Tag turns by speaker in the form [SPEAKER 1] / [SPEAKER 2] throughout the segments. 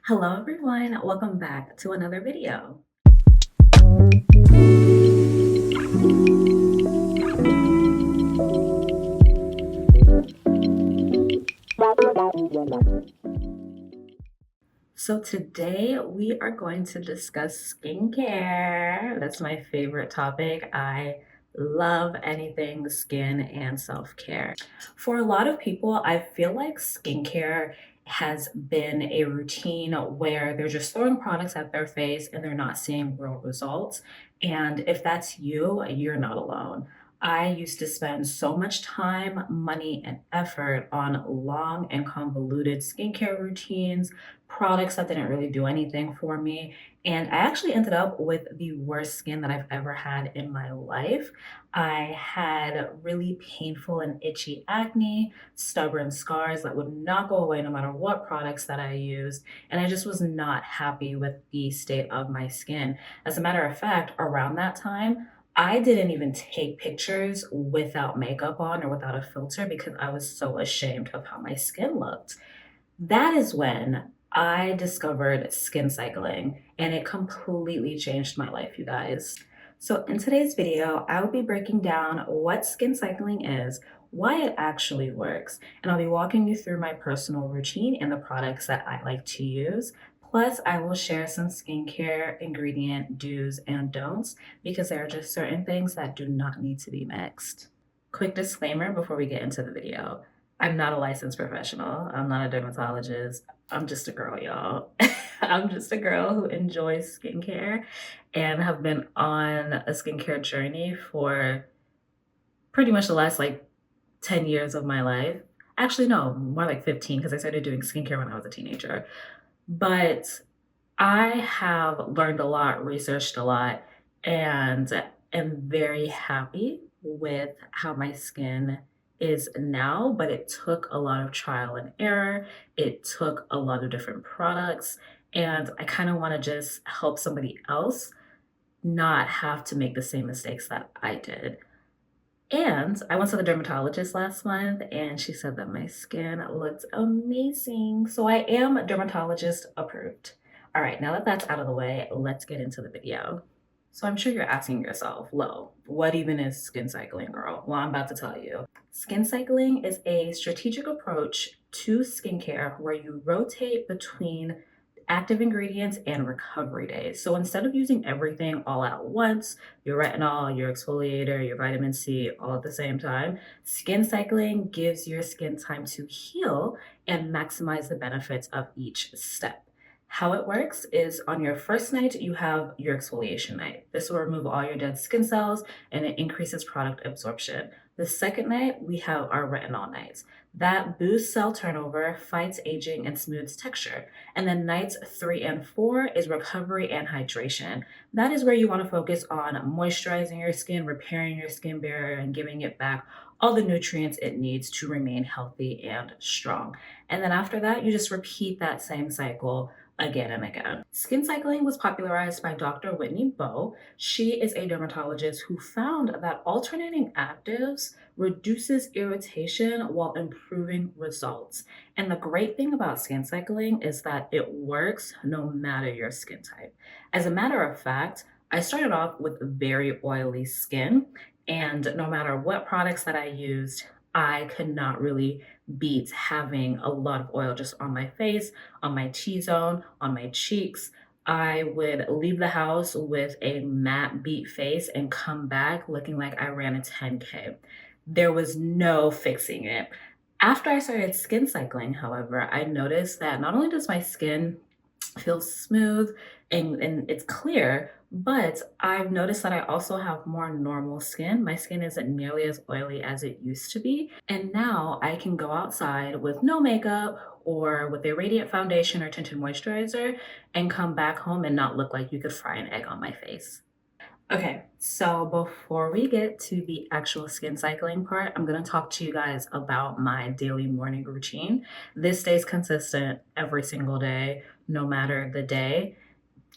[SPEAKER 1] Hello everyone, welcome back to another video. So today we are going to discuss skincare. That's my favorite topic. I love anything skin and self-care. For a lot of people, I feel like skincare has been a routine where they're just throwing products at their face and they're not seeing real results. And if that's you, you're not alone. I used to spend so much time, money, and effort on long and convoluted skincare routines, products that didn't really do anything for me. And I actually ended up with the worst skin that I've ever had in my life. I had really painful and itchy acne, stubborn scars that would not go away no matter what products that I used. And I just was not happy with the state of my skin. As a matter of fact, around that time, I didn't even take pictures without makeup on or without a filter because I was so ashamed of how my skin looked. That is when I discovered skin cycling and it completely changed my life, you guys. So, in today's video, I will be breaking down what skin cycling is, why it actually works, and I'll be walking you through my personal routine and the products that I like to use. Plus, I will share some skincare ingredient do's and don'ts because there are just certain things that do not need to be mixed. Quick disclaimer before we get into the video. I'm not a licensed professional. I'm not a dermatologist. I'm just a girl, y'all. I'm just a girl who enjoys skincare and have been on a skincare journey for pretty much the last like 10 years of my life. Actually, no, more like 15 because I started doing skincare when I was a teenager. But I have learned a lot, researched a lot, and am very happy with how my skin is now. But it took a lot of trial and error, it took a lot of different products, and I kind of want to just help somebody else not have to make the same mistakes that I did. And I went to the dermatologist last month and she said that my skin looked amazing. So I am dermatologist approved. All right, now that that's out of the way, let's get into the video. So I'm sure you're asking yourself, Lo, what even is skin cycling, girl? Well, I'm about to tell you. Skin cycling is a strategic approach to skincare where you rotate between active ingredients and recovery days. So instead of using everything all at once, your retinol, your exfoliator, your vitamin C, all at the same time, skin cycling gives your skin time to heal and maximize the benefits of each step. How it works is on your first night, you have your exfoliation night. This will remove all your dead skin cells and it increases product absorption. The second night, we have our retinol nights. That boosts cell turnover, fights aging, and smooths texture. And then nights 3 and 4 is recovery and hydration. That is where you want to focus on moisturizing your skin, repairing your skin barrier, and giving it back all the nutrients it needs to remain healthy and strong. And then after that, you just repeat that same cycle again and again. Skin cycling was popularized by Dr. Whitney Bowe. She is a dermatologist who found that alternating actives reduces irritation while improving results. And the great thing about skin cycling is that it works no matter your skin type. As a matter of fact, I started off with very oily skin, and no matter what products that I used, I could not really beat having a lot of oil just on my face, on my T zone, on my cheeks. I would leave the house with a matte beat face and come back looking like I ran a 10K. There was no fixing it. After I started skin cycling, however, I noticed that not only does my skin feel smooth and it's clear, but I've noticed that I also have more normal skin. My skin isn't nearly as oily as it used to be. And now I can go outside with no makeup or with a radiant foundation or tinted moisturizer and come back home and not look like you could fry an egg on my face. Okay, so before we get to the actual skin cycling part, I'm going to talk to you guys about my daily morning routine. This stays consistent every single day, no matter the day.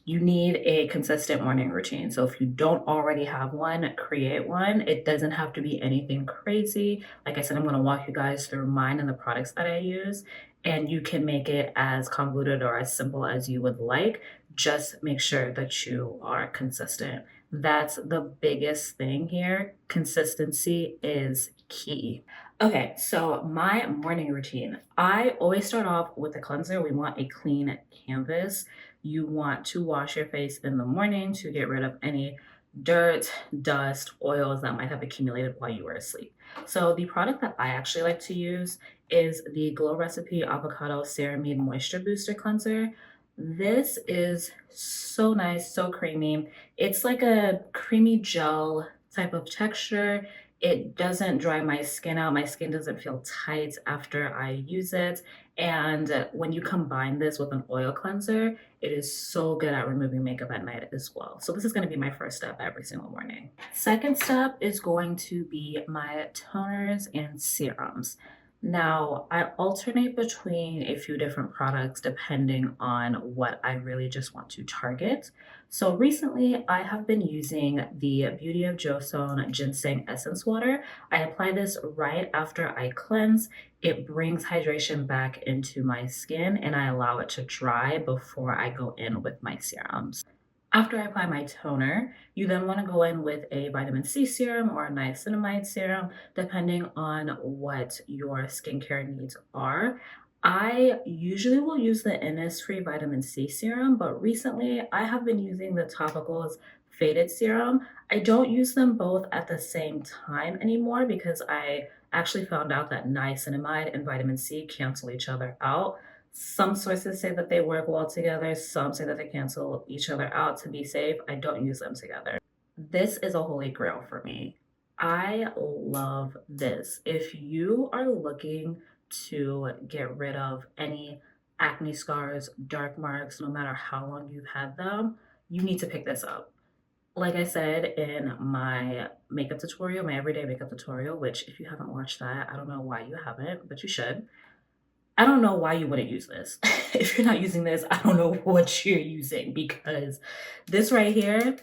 [SPEAKER 1] You need a consistent morning routine. So if you don't already have one, create one. It doesn't have to be anything crazy. Like I said, I'm going to walk you guys through mine and the products that I use. and you can make it as convoluted or as simple as you would like. Just make sure that you are consistent. That's the biggest thing here. Consistency is key. Okay, so my morning routine. I always start off with a cleanser. We want a clean canvas. You want to wash your face in the morning to get rid of any dirt, dust, oils that might have accumulated while you were asleep. So the product that I actually like to use is the Glow Recipe Avocado Ceramide Moisture Booster Cleanser. This is so nice, so creamy. It's like a creamy gel type of texture. It doesn't dry my skin out. My skin doesn't feel tight after I use it. And when you combine this with an oil cleanser, it is so good at removing makeup at night as well. So this is going to be my first step every single morning. Second step is going to be my toners and serums. Now, I alternate between a few different products depending on what I really just want to target. So recently, I have been using the Beauty of Joseon Ginseng Essence Water. I apply this right after I cleanse. It brings hydration back into my skin and I allow it to dry before I go in with my serums. After I apply my toner, you then want to go in with a vitamin C serum or a niacinamide serum, depending on what your skincare needs are. I usually will use the Innisfree vitamin C serum, but recently I have been using the Topicals Faded Serum. I don't use them both at the same time anymore because I actually found out that niacinamide and vitamin C cancel each other out. Some sources say that they work well together, some say that they cancel each other out. To be safe, I don't use them together. This is a holy grail for me. I love this. If you are looking to get rid of any acne scars, dark marks, no matter how long you've had them, you need to pick this up. Like I said in my makeup tutorial, my everyday makeup tutorial, which if you haven't watched that, I don't know why you haven't, but you should. I don't know why you wouldn't use this. If you're not using this, I don't know what you're using because this right here,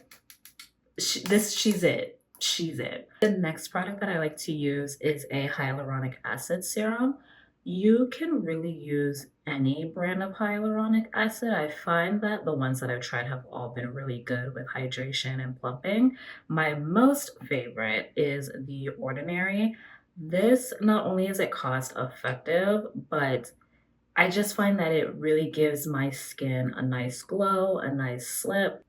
[SPEAKER 1] she's it. She's it. The next product that I like to use is a hyaluronic acid serum. You can really use any brand of hyaluronic acid. I find that the ones that I've tried have all been really good with hydration and plumping. My most favorite is the Ordinary. This not only is it cost effective, but I just find that it really gives my skin a nice glow, a nice slip.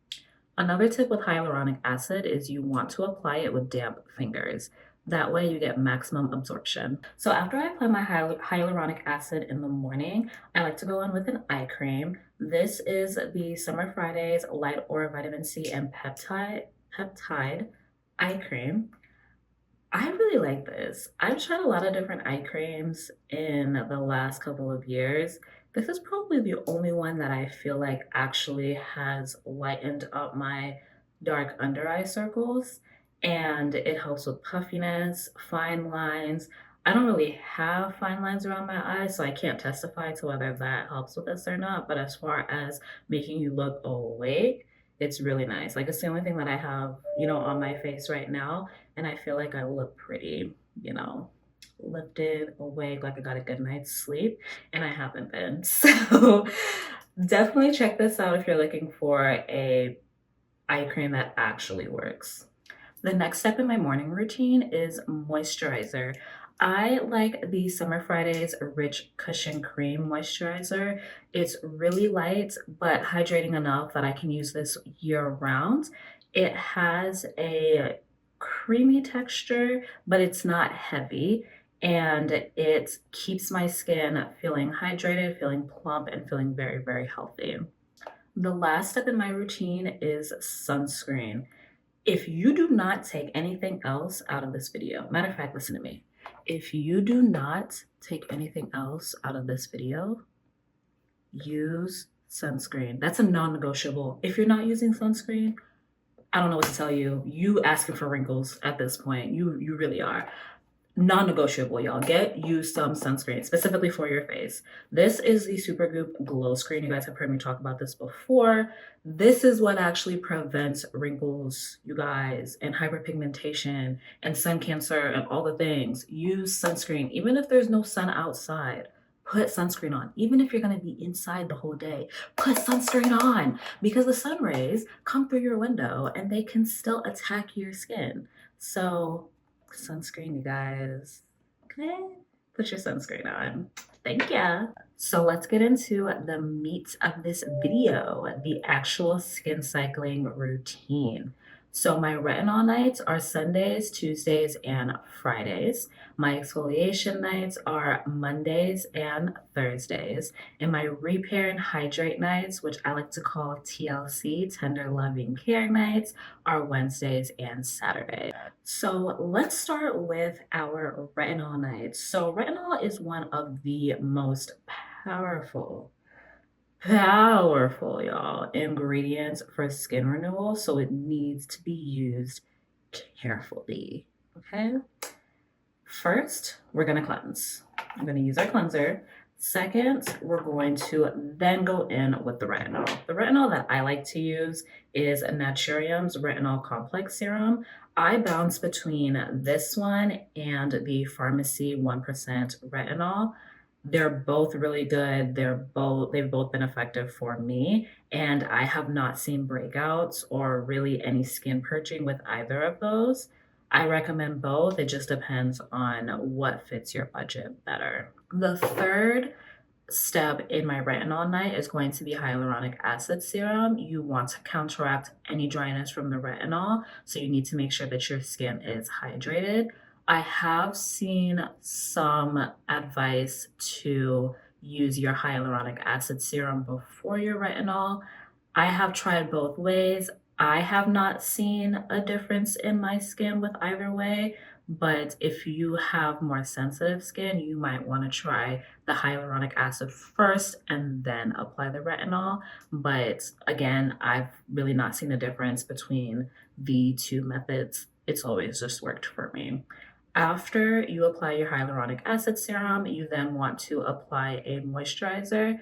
[SPEAKER 1] Another tip with hyaluronic acid is you want to apply it with damp fingers. That way you get maximum absorption. So after I apply my hyaluronic acid in the morning, I like to go in with an eye cream. This is the Summer Fridays Light Aura Vitamin C and Peptide Eye Cream. I really like this. I've tried a lot of different eye creams in the last couple of years. This is probably the only one that I feel like actually has lightened up my dark under eye circles, and it helps with puffiness, fine lines. I don't really have fine lines around my eyes, so I can't testify to whether that helps with this or not. But as far as making you look awake, it's really nice. Like it's the only thing that I have, on my face right now, and I feel like I look pretty, you know, lifted, awake, like I got a good night's sleep, and I haven't been. So definitely check this out if you're looking for a eye cream that actually works. The next step in my morning routine is moisturizer. I like the Summer Fridays Rich Cushion Cream Moisturizer. It's really light, but hydrating enough that I can use this year round. It has a creamy texture, but it's not heavy. And it keeps my skin feeling hydrated, feeling plump, and feeling very, very healthy. The last step in my routine is sunscreen. If you do not take anything else out of this video, matter of fact, listen to me. If you do not take anything else out of this video, use sunscreen. That's a non-negotiable. If you're not using sunscreen, I don't know what to tell you. You asking for wrinkles at this point. You really are. Non-negotiable, y'all. Get you some sunscreen specifically for your face. This is the Supergoop Glow Screen. You guys have heard me talk about this before. This is what actually prevents wrinkles, you guys, and hyperpigmentation and sun cancer and all the things. Use sunscreen even if there's no sun outside. put sunscreen on. Even if you're going to be inside the whole day, put sunscreen on because the sun rays come through your window and they can still attack your skin. So, sunscreen, you guys. Okay? Put your sunscreen on. Thank ya. So let's get into the meat of this video, the actual skin cycling routine. So my retinol nights are Sundays, Tuesdays, and Fridays. My exfoliation nights are Mondays and Thursdays. And my repair and hydrate nights, which I like to call TLC, tender loving care nights, are Wednesdays and Saturdays. So let's start with our retinol nights. So retinol is one of the most powerful, y'all, ingredients for skin renewal. So it needs to be used carefully. Okay. First, we're going to cleanse. I'm going to use our cleanser. Second, we're going to then go in with the retinol. The retinol that I like to use is Naturium's Retinol Complex Serum. I bounce between this one and the Pharmacy 1% Retinol. They're both really good. They've both been effective for me, and I have not seen breakouts or really any skin purging with either of those. I recommend both. It just depends on what fits your budget better. The third step in my retinol night is going to be hyaluronic acid serum. You want to counteract any dryness from the retinol, so you need to make sure that your skin is hydrated. I have seen some advice to use your hyaluronic acid serum before your retinol. I have tried both ways. I have not seen a difference in my skin with either way, but if you have more sensitive skin, you might want to try the hyaluronic acid first and then apply the retinol. But again, I've really not seen a difference between the two methods. It's always just worked for me. After you apply your hyaluronic acid serum, you then want to apply a moisturizer.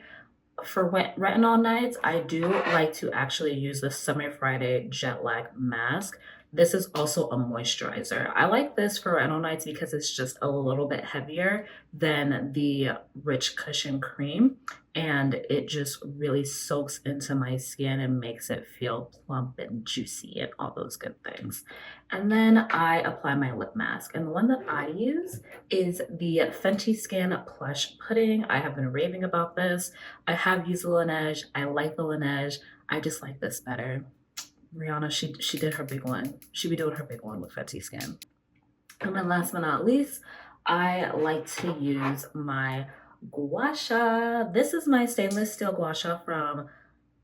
[SPEAKER 1] For retinol nights, I do like to actually use the Summer Friday Jet Lag Mask. This is also a moisturizer. I like this for retinol nights because it's just a little bit heavier than the Rich Cushion Cream, and it just really soaks into my skin and makes it feel plump and juicy and all those good things. And then I apply my lip mask, and the one that I use is the Fenty Skin Plush Pudding. I have been raving about this. I have used the Laneige. I like the Laneige. I just like this better. Rihanna, she did her big one. She be doing her big one with Fenty Skin. And then last but not least, I like to use my gua sha. This is my stainless steel gua sha from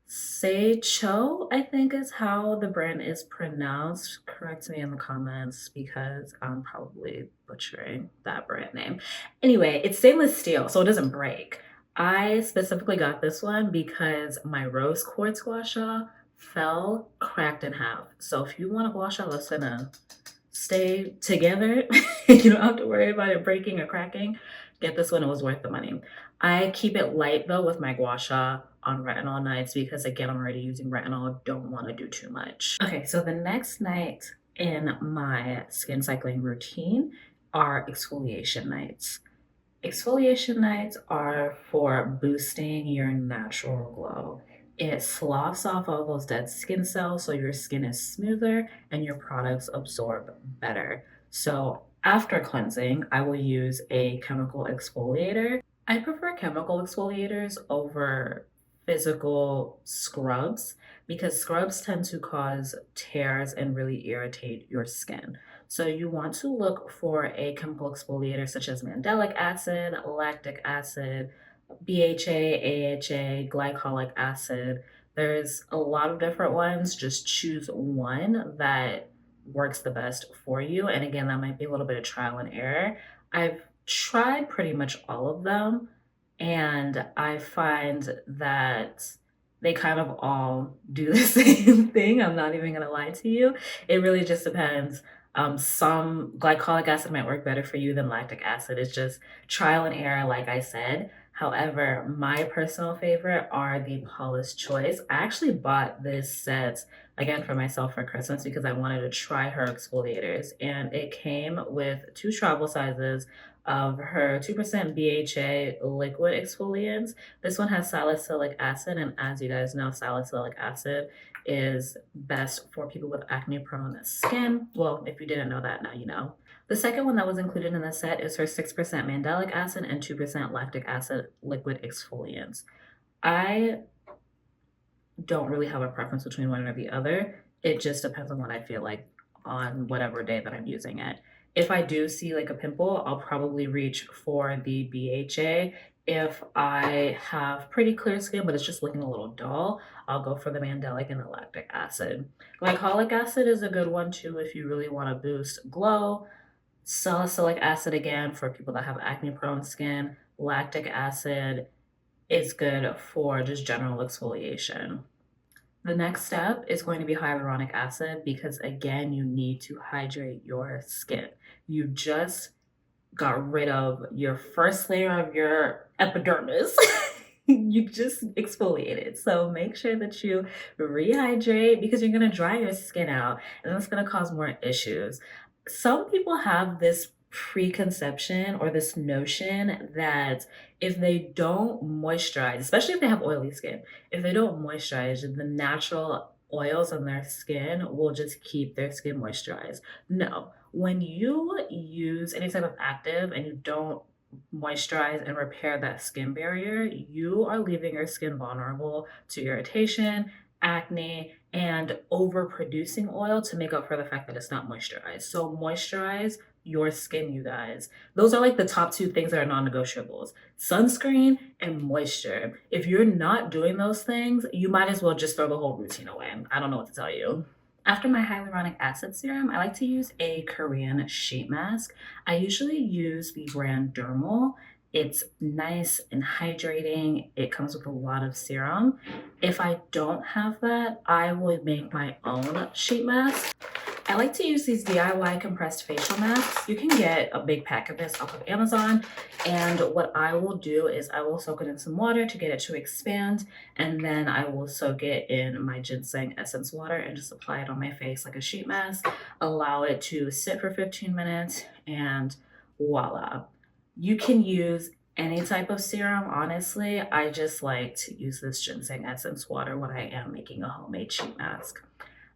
[SPEAKER 1] Seicho, I think is how the brand is pronounced. Correct me in the comments because I'm probably butchering that brand name. Anyway, it's stainless steel, so it doesn't break. I specifically got this one because my rose quartz gua sha fell, cracked in half. So if you want a gua sha that's gonna stay together, you don't have to worry about it breaking or cracking, get this one. It was worth the money. I keep it light though with my gua sha on retinol nights because again, I'm already using retinol, don't want to do too much. Okay, so the next night in my skin cycling routine are exfoliation nights. Exfoliation nights are for boosting your natural glow. It sloughs off all those dead skin cells so your skin is smoother and your products absorb better. So after cleansing, I will use a chemical exfoliator. I prefer chemical exfoliators over physical scrubs because scrubs tend to cause tears and really irritate your skin. So you want to look for a chemical exfoliator such as mandelic acid, lactic acid, BHA, AHA, glycolic acid. There's a lot of different ones. Just choose one that works the best for you. And again, that might be a little bit of trial and error. I've tried pretty much all of them, and I find that they kind of all do the same thing. I'm not even going to lie to you. It really just depends. Some glycolic acid might work better for you than lactic acid. It's just trial and error, like I said. However, my personal favorite are the Paula's Choice. I actually bought this set again for myself for Christmas because I wanted to try her exfoliators. And it came with two travel sizes of her 2% BHA liquid exfoliants. This one has salicylic acid, and as you guys know, salicylic acid is best for people with acne prone skin. Well, if you didn't know that, now you know. The second one that was included in the set is her 6% mandelic acid and 2% lactic acid liquid exfoliants. I don't really have a preference between one or the other. It just depends on what I feel like on whatever day that I'm using it. If I do see like a pimple, I'll probably reach for the BHA. If I have pretty clear skin, but it's just looking a little dull, I'll go for the mandelic and the lactic acid. Glycolic acid is a good one too if you really want to boost glow. Salicylic acid again for people that have acne prone skin. Lactic acid is good for just general exfoliation. The next step is going to be hyaluronic acid because again, you need to hydrate your skin. You just got rid of your first layer of your epidermis. You just exfoliated. So make sure that you rehydrate because you're going to dry your skin out and that's going to cause more issues. Some people have this preconception or this notion that if they don't moisturize, especially if they have oily skin, if they don't moisturize, the natural oils on their skin will just keep their skin moisturized. No, when you use any type of active and you don't moisturize and repair that skin barrier, you are leaving your skin vulnerable to irritation, acne, and overproducing oil to make up for the fact that it's not moisturized. So moisturize your skin, you guys. Those are like the top two things that are non-negotiables: sunscreen and moisture. If you're not doing those things, you might as well just throw the whole routine away. I don't know what to tell you. After my hyaluronic acid serum, I like to use a Korean sheet mask. I usually use the brand Dermal. It's nice and hydrating. It comes with a lot of serum. If I don't have that, I will make my own sheet mask. I like to use these DIY compressed facial masks. You can get a big pack of this off of Amazon. And what I will do is I will soak it in some water to get it to expand. And then I will soak it in my ginseng essence water and just apply it on my face like a sheet mask. Allow it to sit for 15 minutes and voila. You can use any type of serum, honestly. I just like to use this ginseng essence water when I am making a homemade sheet mask.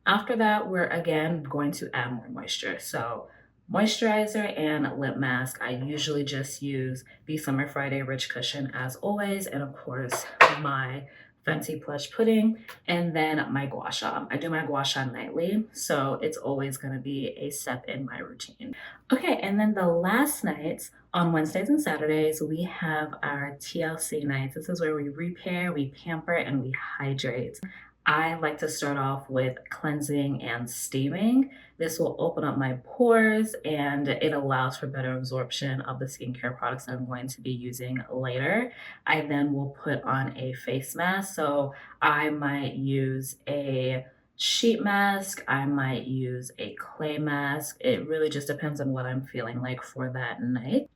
[SPEAKER 1] After that, we're again going to add more moisture. So moisturizer and lip mask. I usually just use the Summer Friday Rich Cushion as always, and of course my Fenty Plush Pudding, and then my gua sha. I do my gua sha nightly, so it's always going to be a step in my routine. Okay, and then the last nights on Wednesdays and Saturdays, we have our TLC nights. This is where we repair, we pamper, and we hydrate. I like to start off with cleansing and steaming. This will open up my pores and it allows for better absorption of the skincare products I'm going to be using later. I then will put on a face mask. So I might use a sheet mask, I might use a clay mask. It really just depends on what I'm feeling like for that night.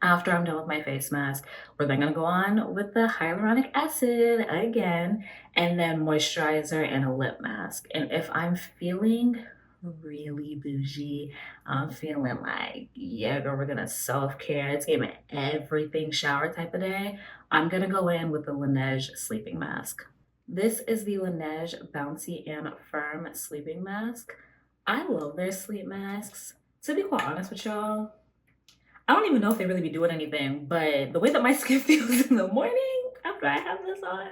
[SPEAKER 1] After I'm done with my face mask, we're then gonna go on with the hyaluronic acid again, and then moisturizer and a lip mask. And if I'm feeling really bougie, I'm feeling like, yeah, girl, we're gonna self-care, it's giving everything shower type of day, I'm gonna go in with the Laneige sleeping mask. This is the Laneige Bouncy and Firm sleeping mask. I love their sleep masks. To be quite honest with y'all, I don't even know if they really be doing anything, but the way that my skin feels in the morning after I have this on.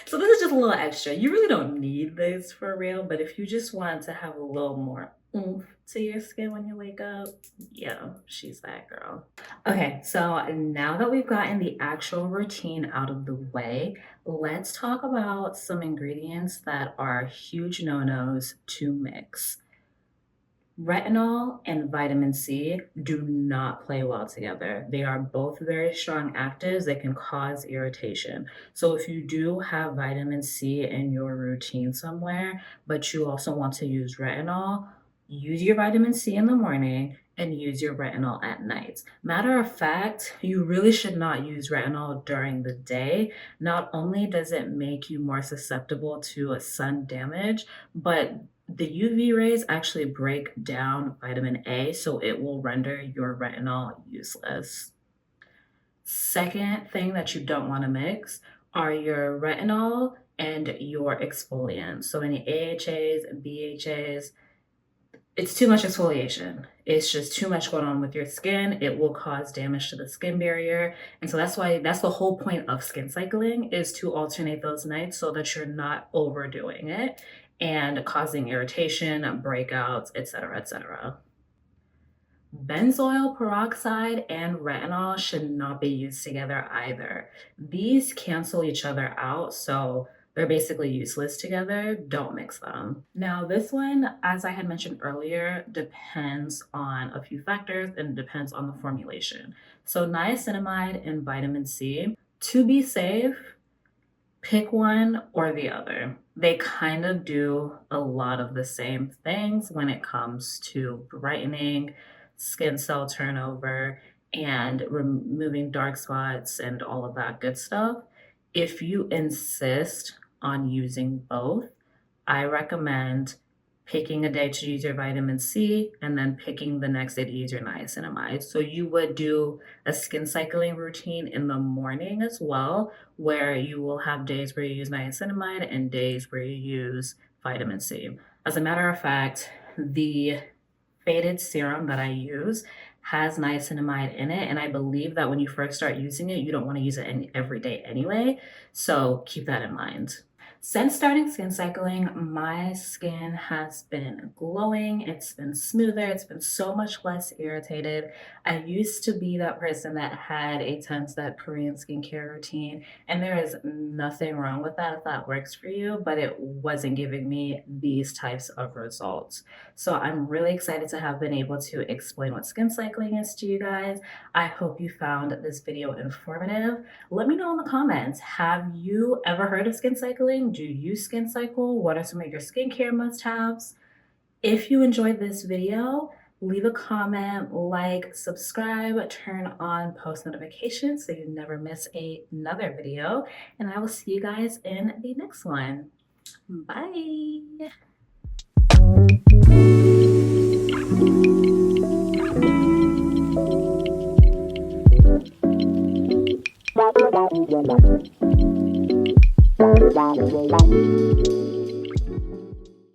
[SPEAKER 1] So this is just a little extra. You really don't need this for real, but if you just want to have a little more oomph to your skin when you wake up, yeah, she's that girl. Okay, so now that we've gotten the actual routine out of the way, let's talk about some ingredients that are huge no-nos to mix. Retinol and vitamin C do not play well together. They are both very strong actives that can cause irritation. So if you do have vitamin C in your routine somewhere, but you also want to use retinol, use your vitamin C in the morning and use your retinol at night. Matter of fact, you really should not use retinol during the day. Not only does it make you more susceptible to a sun damage, but the UV rays actually break down vitamin A, so it will render your retinol useless. Second thing that you don't want to mix are your retinol and your exfoliants. So any AHAs and BHAs, it's too much exfoliation. It's just too much going on with your skin. It will cause damage to the skin barrier. And so that's the whole point of skin cycling, is to alternate those nights so that you're not overdoing it and causing irritation, breakouts, etc., etc. Benzoyl peroxide and retinol should not be used together either. These cancel each other out, so they're basically useless together. Don't mix them. Now, this one, as I had mentioned earlier, depends on a few factors and depends on the formulation. So niacinamide and vitamin C, to be safe, pick one or the other. They kind of do a lot of the same things when it comes to brightening, skin cell turnover, and removing dark spots and all of that good stuff. If you insist on using both, I recommend picking a day to use your vitamin C and then picking the next day to use your niacinamide. So you would do a skin cycling routine in the morning as well, where you will have days where you use niacinamide and days where you use vitamin C. As a matter of fact, the faded serum that I use has niacinamide in it, and I believe that when you first start using it, you don't want to use it every day anyway, so keep that in mind. Since starting skin cycling, my skin has been glowing, it's been smoother, it's been so much less irritated. I used to be that person that had a 10-step Korean skincare routine, and there is nothing wrong with that if that works for you, but it wasn't giving me these types of results. So I'm really excited to have been able to explain what skin cycling is to you guys. I hope you found this video informative. Let me know in the comments, have you ever heard of skin cycling? Do you skin cycle? What are some of your skincare must-haves? If you enjoyed this video, leave a comment, like, subscribe, turn on post notifications so you never miss another video, and I will see you guys in the next one. Bye! Bye.